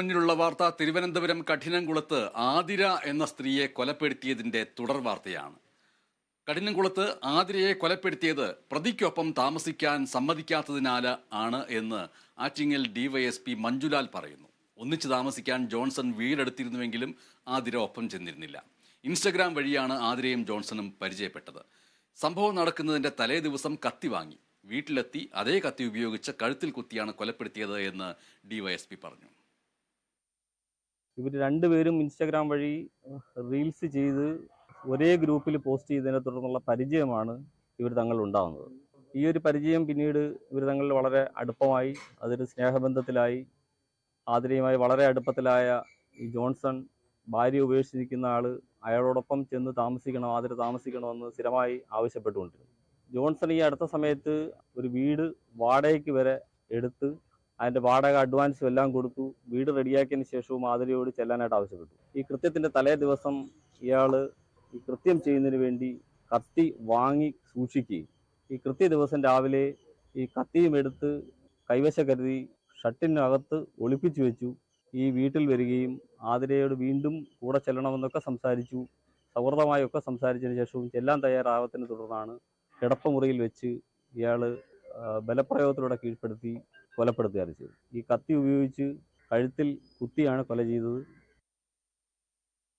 മുന്നിലുള്ള വാർത്ത തിരുവനന്തപുരം കഠിനംകുളത്ത് ആതിര എന്ന സ്ത്രീയെ കൊലപ്പെടുത്തിയതിന്റെ തുടർ വാർത്തയാണ്. കഠിനംകുളത്ത് ആതിരയെ കൊലപ്പെടുത്തിയത് പ്രതിക്കൊപ്പം താമസിക്കാൻ സമ്മതിക്കാത്തതിനാൽ ആണ് എന്ന് ആറ്റിങ്ങൽ ഡിവൈഎസ്പി മഞ്ജുലാൽ പറയുന്നു. ഒന്നിച്ചു താമസിക്കാൻ ജോൺസൺ വീടെടുത്തിരുന്നുവെങ്കിലും ആതിര ഒപ്പം ചെന്നിരുന്നില്ല. ഇൻസ്റ്റഗ്രാം വഴിയാണ് ആതിരയും ജോൺസണും പരിചയപ്പെട്ടത്. സംഭവം നടക്കുന്നതിന്റെ തലേ ദിവസം കത്തി വാങ്ങി വീട്ടിലെത്തി അതേ കത്തി ഉപയോഗിച്ച് കഴുത്തിൽ കുത്തിയാണ് കൊലപ്പെടുത്തിയത് എന്ന് ഡിവൈഎസ്പി പറഞ്ഞു. ഇവർ രണ്ടുപേരും ഇൻസ്റ്റാഗ്രാം വഴി റീൽസ് ചെയ്ത് ഒരേ ഗ്രൂപ്പിൽ പോസ്റ്റ് ചെയ്തതിനെ തുടർന്നുള്ള പരിചയമാണ് ഇവർ തങ്ങൾ ഉണ്ടാകുന്നത്. ഈ ഒരു പരിചയം പിന്നീട് ഇവർ തങ്ങൾ വളരെ അടുപ്പമായി, അതൊരു സ്നേഹബന്ധത്തിലായി. ആതിരയുമായി വളരെ അടുപ്പത്തിലായ ഈ ജോൺസൺ ഭാര്യ ഉപേക്ഷിച്ചിരിക്കുന്ന ആള് അയാളോടൊപ്പം ചെന്ന് താമസിക്കണം, ആതിര താമസിക്കണമെന്ന് സ്ഥിരമായി ആവശ്യപ്പെട്ടുകൊണ്ടിരുന്നു. ജോൺസൺ ഈ അടുത്ത സമയത്ത് ഒരു വീട് വാടകയ്ക്ക് വരെ എടുത്ത് അതിൻ്റെ വാടക അഡ്വാൻസും എല്ലാം കൊടുത്തു. വീട് റെഡിയാക്കിയതിന് ശേഷവും ആതിരയോട് ചെല്ലാനായിട്ട് ആവശ്യപ്പെട്ടു. ഈ കൃത്യത്തിൻ്റെ തലേ ദിവസം ഇയാൾ ഈ കൃത്യം ചെയ്യുന്നതിന് വേണ്ടി കത്തി വാങ്ങി സൂക്ഷിക്കുകയും ഈ കൃത്യ ദിവസം രാവിലെ ഈ കത്തിയും എടുത്ത് കൈവശ കരുതി ഷട്ടിനകത്ത് ഒളിപ്പിച്ചു വെച്ചു. ഈ വീട്ടിൽ വരികയും ആതിരയോട് വീണ്ടും കൂടെ ചെല്ലണമെന്നൊക്കെ സംസാരിച്ചു. സൗഹൃദമായൊക്കെ സംസാരിച്ചതിന് ശേഷവും ചെല്ലാൻ തയ്യാറാവത്തിനെ തുടർന്നാണ് കിടപ്പുമുറിയിൽ വെച്ച് ഇയാൾ ബലപ്രയോഗത്തിലൂടെ കീഴ്പ്പെടുത്തി കൊലപ്പെടുത്തുകയാണ് ചെയ്തത്. ഈ കത്തി ഉപയോഗിച്ച് കഴുത്തിൽ കുത്തിയാണ് കൊല ചെയ്തത്.